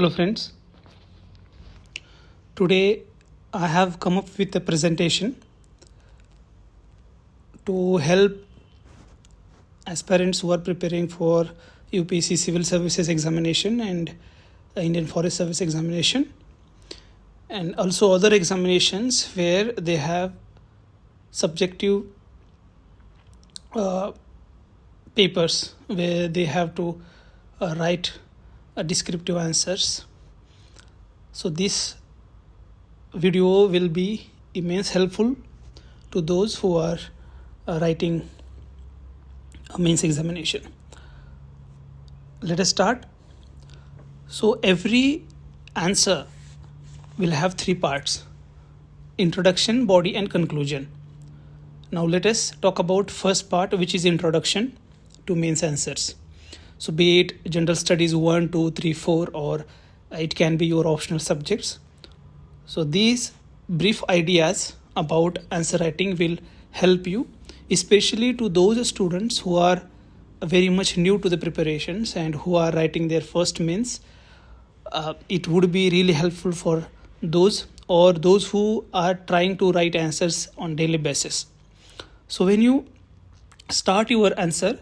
Hello friends, today I have come up with a presentation to help aspirants who are preparing for UPSC Civil Services examination and Indian Forest Service examination, and also other examinations where they have subjective papers where they have to write descriptive answers. So this video will be immense helpful to those who are writing a mains examination. Let us start. So every answer will have three parts: introduction, body and conclusion. Now let us talk about first part, which is introduction to mains answers. So be it general studies 1, 2, 3, 4, or it can be your optional subjects. So these brief ideas about answer writing will help you, especially to those students who are very much new to the preparations and who are writing their first mains. It would be really helpful for those who are trying to write answers on daily basis. So when you start your answer,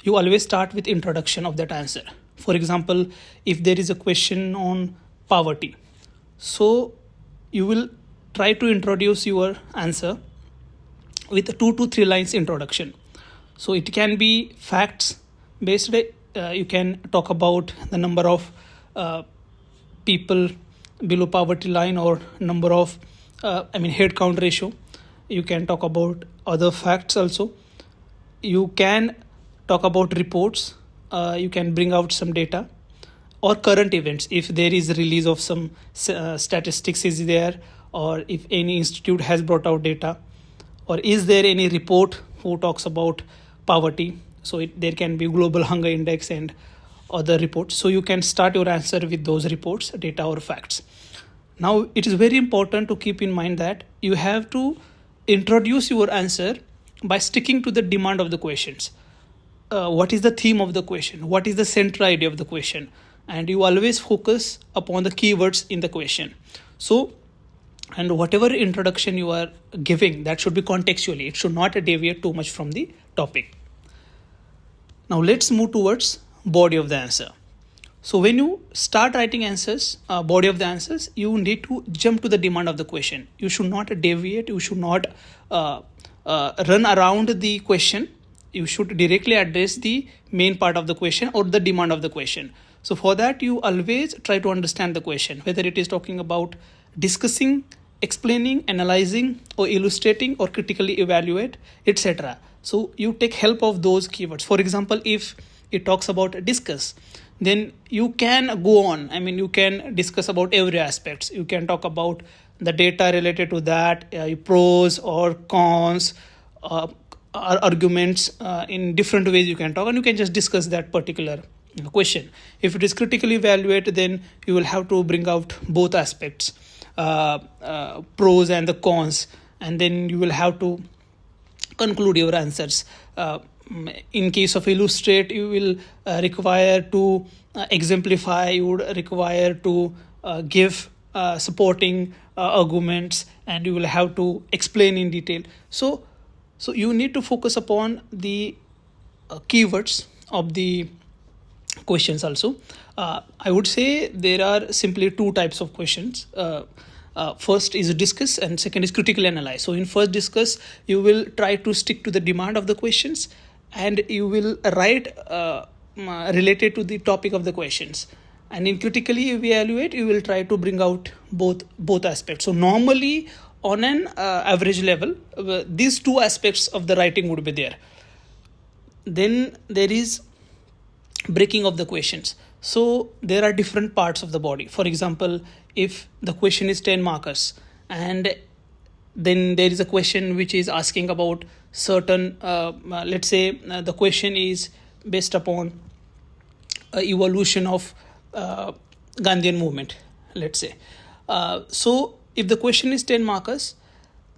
you always start with introduction of that answer. For example, if there is a question on poverty, so you will try to introduce your answer with 2 to 3 lines introduction. So it can be facts based. You can talk about the number of people below poverty line or number of head count ratio. You can talk about other facts also. You can talk about reports. You can bring out some data or current events if there is a release of some statistics is there, or if any institute has brought out data, or is there any report who talks about poverty. So there can be global hunger index and other reports. So you can start your answer with those reports, data or facts. Now it is very important to keep in mind that you have to introduce your answer by sticking to the demand of the questions. What is the theme of the question? What is the central idea of the question? And you always focus upon the keywords in the question. So, and whatever introduction you are giving, that should be contextually. It should not deviate too much from the topic. Now let's move towards body of the answer. So when you start writing answers, body of the answers, you need to jump to the demand of the question. You should not deviate. You should not run around the question. You should directly address the main part of the question or the demand of the question. So for that, you always try to understand the question, whether it is talking about discussing, explaining, analyzing, or illustrating, or critically evaluate, etc. So you take help of those keywords. For example, if it talks about discuss, then you can go on. You can discuss about every aspects. You can talk about the data related to that, pros or cons, arguments in different ways you can talk, and you can just discuss that particular question. If it is critically evaluate, then you will have to bring out both aspects, pros and the cons, and then you will have to conclude your answers. In case of illustrate, you will require to exemplify, you would require to give supporting arguments, and you will have to explain in detail. So you need to focus upon the keywords of the questions also. I would say there are simply 2 types of questions. First is discuss and second is critically analyze. So in first discuss, you will try to stick to the demand of the questions, and you will write related to the topic of the questions. And in critically evaluate, you will try to bring out both aspects. So normally on an average level, these 2 aspects of the writing would be there. Then there is breaking of the questions. So there are different parts of the body. For example, if the question is 10 markers, and then there is a question which is asking about certain, let's say the question is based upon evolution of Gandhian movement, let's say. So if the question is 10 markers,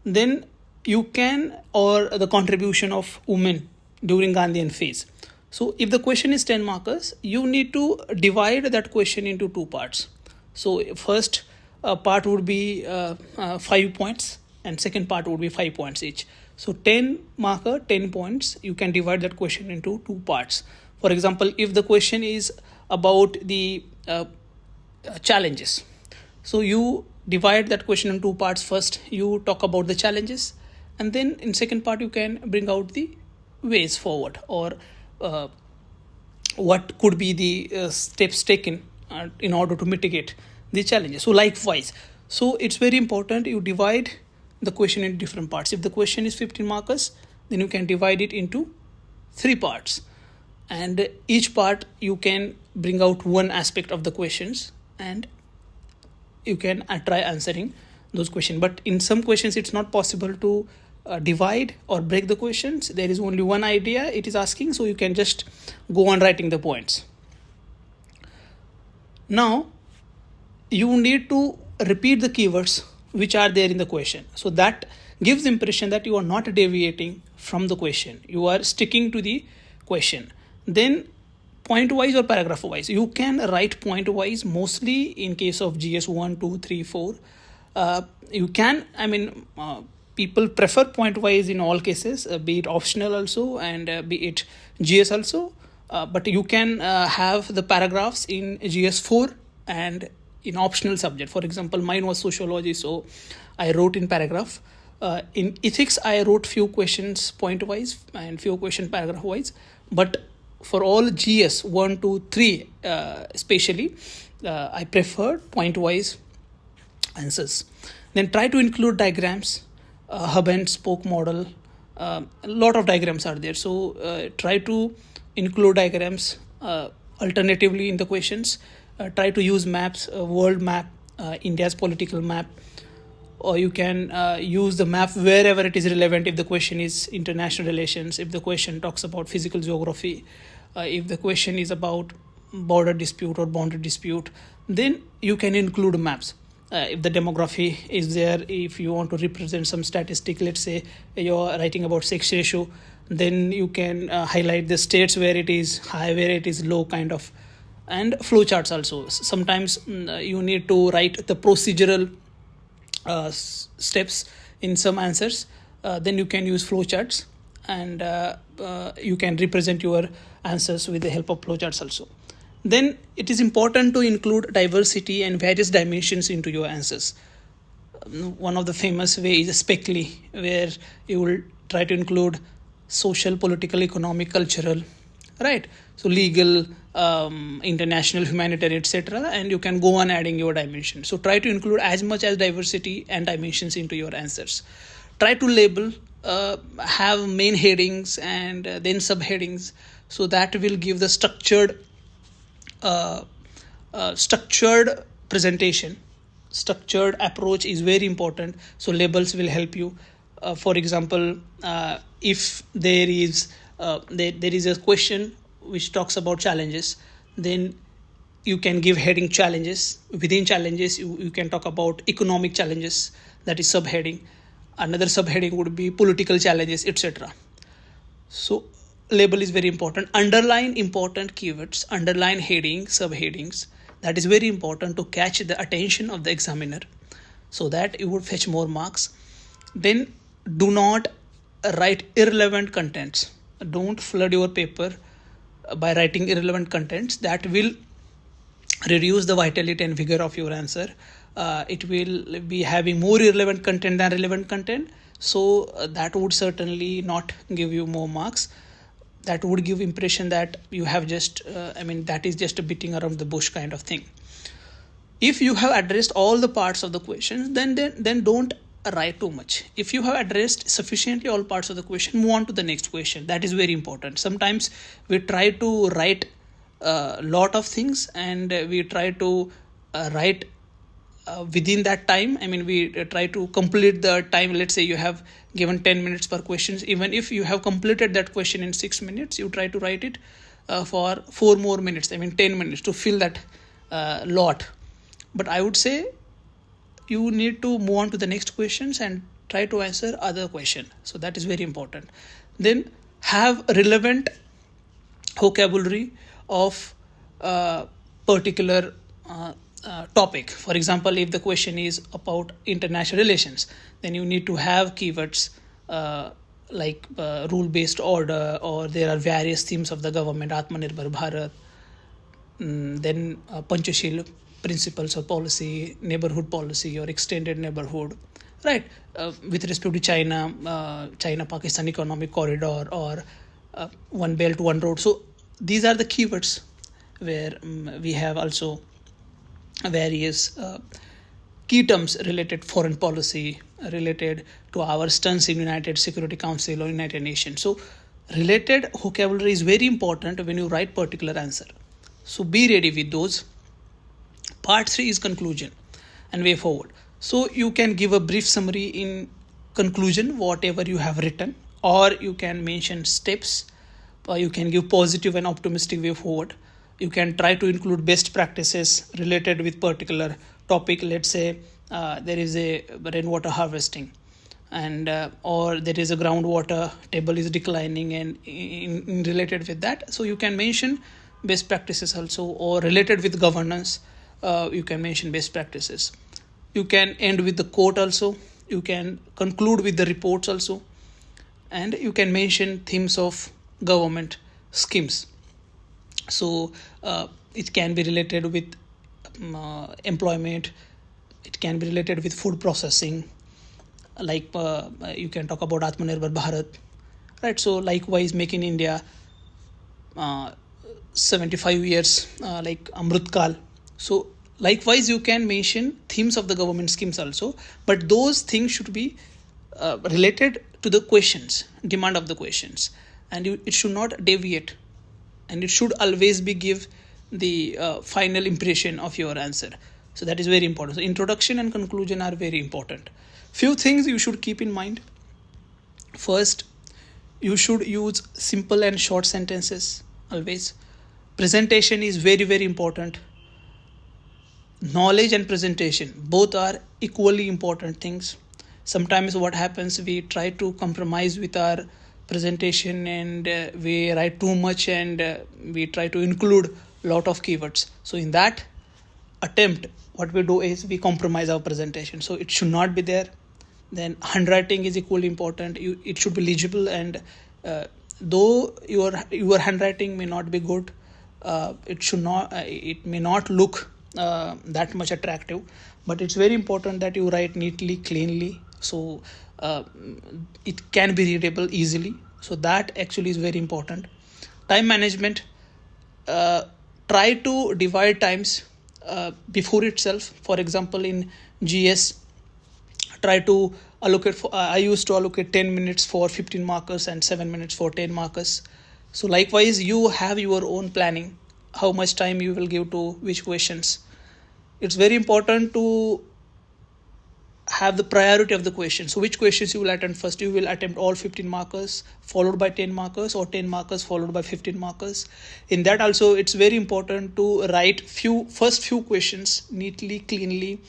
then you can, or the contribution of women during Gandhian phase. So if the question is 10 markers, you need to divide that question into 2 parts. So first part would be 5 points, and second part would be 5 points each. So 10 marker, 10 points. You can divide that question into 2 parts. For example, if the question is about the challenges, so you divide that question in 2 parts. First you talk about the challenges, and then in second part you can bring out the ways forward, or what could be the steps taken in order to mitigate the challenges. So likewise, so it's very important you divide the question into different parts. If the question is 15 markers, then you can divide it into 3 parts, and each part you can bring out one aspect of the questions, and you can try answering those questions. But in some questions it's not possible to divide or break the questions. There is only one idea it is asking, so you can just go on writing the points. Now you need to repeat the keywords which are there in the question, so that gives the impression that you are not deviating from the question, you are sticking to the question. Then point wise or paragraph wise, you can write point wise, mostly in case of GS 1, 2, 3, 4. You can, people prefer point wise in all cases, be it optional also, and be it GS also. But you can have the paragraphs in GS 4 and in optional subject. For example, mine was sociology, so I wrote in paragraph. In ethics, I wrote few questions point wise and few questions paragraph wise. But for all GS 1, 2, 3 especially, I prefer point wise answers. Then try to include diagrams, hub and spoke model. A lot of diagrams are there, so try to include diagrams alternatively in the questions. Try to use maps, world map, India's political map, or you can use the map wherever it is relevant. If the question is international relations, if the question talks about physical geography, if the question is about border dispute or boundary dispute, then you can include maps. If the demography is there, if you want to represent some statistic, let's say you're writing about sex ratio, then you can highlight the states where it is high, where it is low, kind of. And flowcharts also. Sometimes you need to write the procedural steps in some answers. Then you can use flowcharts, and you can represent your answers with the help of flowcharts also. Then it is important to include diversity and various dimensions into your answers. One of the famous way is SPECLY, where you will try to include social, political, economic, cultural, right? So legal, international, humanitarian, etc. And you can go on adding your dimension. So try to include as much as diversity and dimensions into your answers. Try to label, have main headings and then subheadings, so that will give the structured presentation. Structured approach is very important, so labels will help you. For example, if there is a question which talks about challenges, then you can give heading challenges. Within challenges, you can talk about economic challenges, that is subheading. Another subheading would be political challenges, etc. So label is very important. Underline important keywords, underline heading, subheadings. That is very important to catch the attention of the examiner, so that you would fetch more marks. Then do not write irrelevant contents. Don't flood your paper by writing irrelevant contents. That will reduce the vitality and vigor of your answer. It will be having more irrelevant content than relevant content, so that would certainly not give you more marks. That would give impression that you have just that is just a beating around the bush kind of thing. If you have addressed all the parts of the questions, then don't write too much. If you have addressed sufficiently all parts of the question, move on to the next question. That is very important. Sometimes we try to write a lot of things, and we try to write within that time. We try to complete the time. Let's say you have given 10 minutes per question. Even if you have completed that question in 6 minutes, you try to write it for 4 more minutes, 10 minutes to fill that lot. But I would say you need to move on to the next questions and try to answer other question. So that is very important. Then have relevant vocabulary of particular topic. For example, if the question is about international relations, then you need to have keywords like rule-based order, or there are various themes of the government, Atmanirbhar Bharat, then Panchashil principles of policy, neighborhood policy, or extended neighborhood, right? With respect to China, China-Pakistan economic corridor, or one belt, one road. So these are the keywords where we have also various key terms related foreign policy, related to our stance in United Security Council or United Nations. So related vocabulary is very important when you write particular answer. So be ready with those. Part 3 is conclusion and way forward. So you can give a brief summary in conclusion, whatever you have written, or you can mention steps, or you can give positive and optimistic way forward. You can try to include best practices related with particular topic. Let's say there is a rainwater harvesting, and or there is a groundwater table is declining, and in related with that, so you can mention best practices also, or related with governance, you can mention best practices. You can end with the quote also. You can conclude with the reports also, and you can mention themes of government schemes. So it can be related with employment. It can be related with food processing, like you can talk about Atmanirbhar Bharat, right? So likewise, Make in India, 75 years, like Amrit Kal. So likewise, you can mention themes of the government schemes also, but those things should be related to the questions, demand of the questions, and it should not deviate, and it should always be give the final impression of your answer. So that is very important. So introduction and conclusion are very important. Few things you should keep in mind. First, you should use simple and short sentences always. Presentation is very, very important. Knowledge and presentation, both are equally important things. Sometimes what happens, we try to compromise with our presentation, and we write too much, and we try to include a lot of keywords. So in that attempt, what we do is we compromise our presentation. So it should not be there. Then handwriting is equally important. It should be legible, and though your handwriting may not be good, it may not look that much attractive, but it's very important that you write neatly, cleanly, so it can be readable easily. So that actually is very important. Time management, try to divide times before itself. For example, in GS, try to allocate I used to allocate 10 minutes for 15 markers and 7 minutes for 10 markers. So likewise, you have your own planning, how much time you will give to which questions. It's very important to have the priority of the question. So which questions you will attempt first? You will attempt all 15 markers followed by 10 markers, or 10 markers followed by 15 markers. In that also, it's very important to write first few questions neatly, cleanly,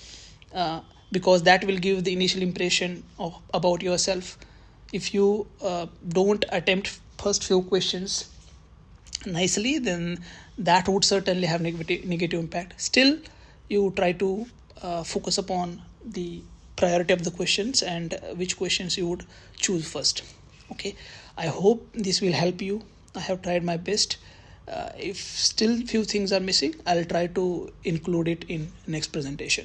because that will give the initial impression about yourself. If you don't attempt first few questions nicely, then that would certainly have negative impact. Still, you try to focus upon the priority of the questions and which questions you would choose first. Okay, I hope this will help you. I have tried my best. If still few things are missing, I'll try to include it in next presentation.